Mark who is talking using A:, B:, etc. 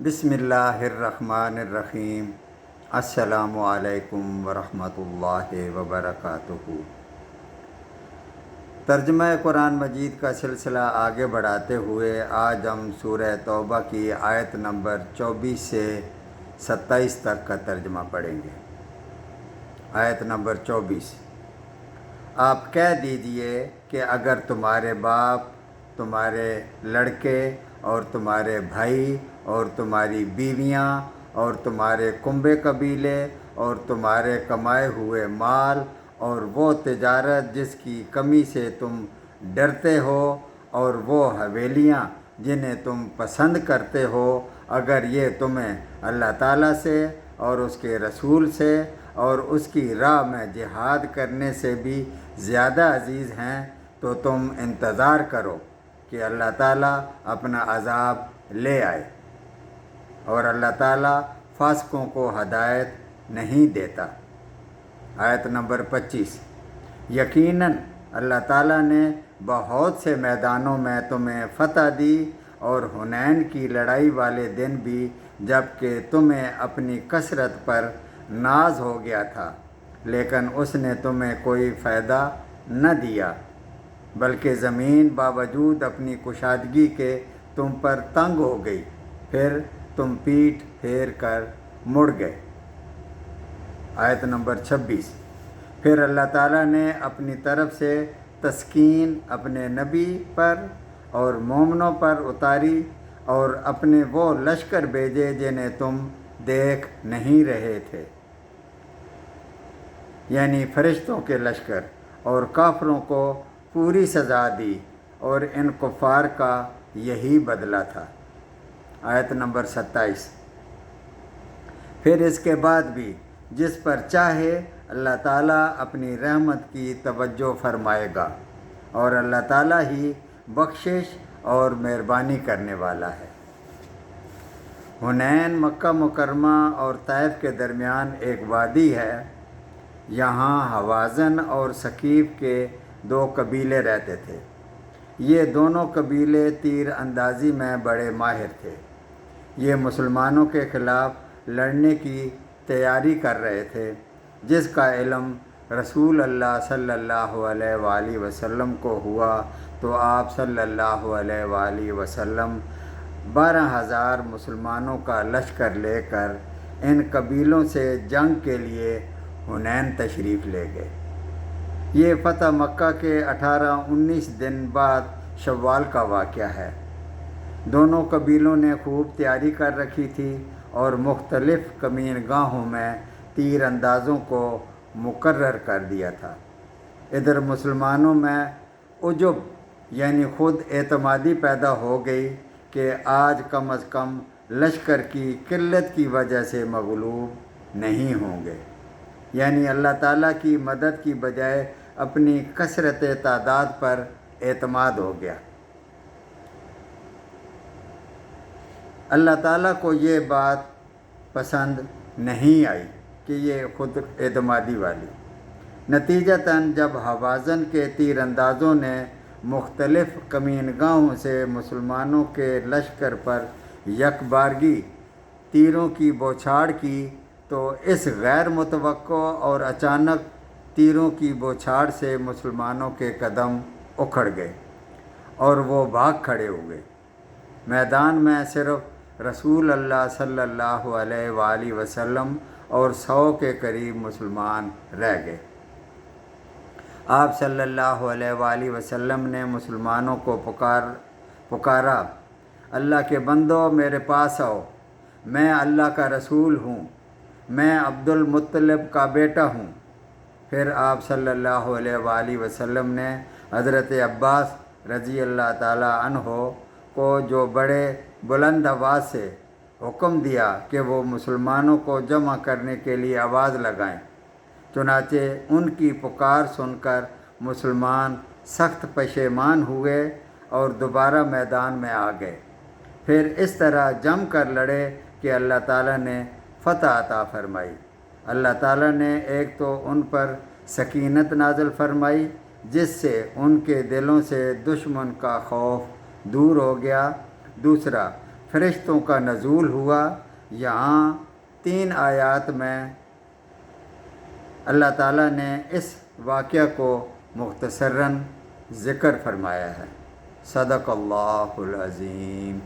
A: بسم اللہ الرحمن الرحیم۔ السلام علیکم ورحمۃ اللہ وبرکاتہ۔ ترجمہ قرآن مجید کا سلسلہ آگے بڑھاتے ہوئے آج ہم سورہ توبہ کی آیت نمبر 24 سے 27 تک کا ترجمہ پڑھیں گے۔ آیت نمبر 24۔ آپ کہہ دیجئے کہ اگر تمہارے باپ، تمہارے لڑکے اور تمہارے بھائی اور تمہاری بیویاں اور تمہارے کنبے قبیلے اور تمہارے کمائے ہوئے مال اور وہ تجارت جس کی کمی سے تم ڈرتے ہو اور وہ حویلیاں جنہیں تم پسند کرتے ہو، اگر یہ تمہیں اللہ تعالیٰ سے اور اس کے رسول سے اور اس کی راہ میں جہاد کرنے سے بھی زیادہ عزیز ہیں تو تم انتظار کرو کہ اللہ تعالیٰ اپنا عذاب لے آئے، اور اللہ تعالیٰ فاسقوں کو ہدایت نہیں دیتا۔ آیت نمبر 25۔ یقیناً اللہ تعالیٰ نے بہت سے میدانوں میں تمہیں فتح دی، اور حنین کی لڑائی والے دن بھی، جب کہ تمہیں اپنی کثرت پر ناز ہو گیا تھا، لیکن اس نے تمہیں کوئی فائدہ نہ دیا، بلکہ زمین باوجود اپنی کشادگی کے تم پر تنگ ہو گئی، پھر تم پیٹھ پھیر کر مڑ گئے۔ آیت نمبر 26۔ پھر اللہ تعالیٰ نے اپنی طرف سے تسکین اپنے نبی پر اور مومنوں پر اتاری، اور اپنے وہ لشکر بھیجے جنہیں تم دیکھ نہیں رہے تھے، یعنی فرشتوں کے لشکر، اور کافروں کو پوری سزا دی، اور ان کفار کا یہی بدلہ تھا۔ آیت نمبر 27۔ پھر اس کے بعد بھی جس پر چاہے اللہ تعالیٰ اپنی رحمت کی توجہ فرمائے گا، اور اللہ تعالیٰ ہی بخشش اور مہربانی کرنے والا ہے۔ حنین مکہ مکرمہ اور طائف کے درمیان ایک وادی ہے۔ یہاں حوازن اور ثقیف کے 2 قبیلے رہتے تھے۔ یہ دونوں قبیلے تیر اندازی میں بڑے ماہر تھے۔ یہ مسلمانوں کے خلاف لڑنے کی تیاری کر رہے تھے، جس کا علم رسول اللہ صلی اللہ علیہ وآلہ وسلم کو ہوا تو آپ صلی اللہ علیہ وآلہ وسلم 12,000 مسلمانوں کا لشکر لے کر ان قبیلوں سے جنگ کے لیے حنین تشریف لے گئے۔ یہ فتح مکہ کے 18-19 دن بعد شوال کا واقعہ ہے۔ دونوں قبیلوں نے خوب تیاری کر رکھی تھی، اور مختلف کمین گاہوں میں تیر اندازوں کو مقرر کر دیا تھا۔ ادھر مسلمانوں میں عجب یعنی خود اعتمادی پیدا ہو گئی کہ آج کم از کم لشکر کی قلت کی وجہ سے مغلوب نہیں ہوں گے، یعنی اللہ تعالیٰ کی مدد کی بجائے اپنی کثرت تعداد پر اعتماد ہو گیا۔ اللہ تعالیٰ کو یہ بات پسند نہیں آئی کہ یہ خود اعتمادی والی۔ نتیجتاً جب حوازن کے تیر اندازوں نے مختلف کمین گاہوں سے مسلمانوں کے لشکر پر یکبارگی تیروں کی بوچھاڑ کی، تو اس غیر متوقع اور اچانک تیروں کی بوچھاڑ سے مسلمانوں کے قدم اکھڑ گئے، اور وہ بھاگ کھڑے ہوئے۔ میدان میں صرف رسول اللہ صلی اللہ علیہ وآلہ وسلم اور 100 کے قریب مسلمان رہ گئے۔ آپ صلی اللہ علیہ وآلہ وسلم نے مسلمانوں کو پکارا، اللہ کے بندو میرے پاس آؤ، میں اللہ کا رسول ہوں، میں عبد المطلب کا بیٹا ہوں۔ پھر آپ صلی اللہ علیہ وآلہ وسلم نے حضرت عباس رضی اللہ تعالیٰ عنہ کو جو بڑے بلند آواز سے حکم دیا کہ وہ مسلمانوں کو جمع کرنے کے لیے آواز لگائیں۔ چنانچہ ان کی پکار سن کر مسلمان سخت پشیمان ہوئے اور دوبارہ میدان میں آ گئے۔ پھر اس طرح جم کر لڑے کہ اللہ تعالیٰ نے فتح عطا فرمائی۔ اللہ تعالیٰ نے ایک تو ان پر سکینت نازل فرمائی، جس سے ان کے دلوں سے دشمن کا خوف دور ہو گیا۔ دوسرا، فرشتوں کا نزول ہوا۔ یہاں 3 آیات میں اللہ تعالیٰ نے اس واقعہ کو مختصراً ذکر فرمایا ہے۔ صدق اللہ العظیم۔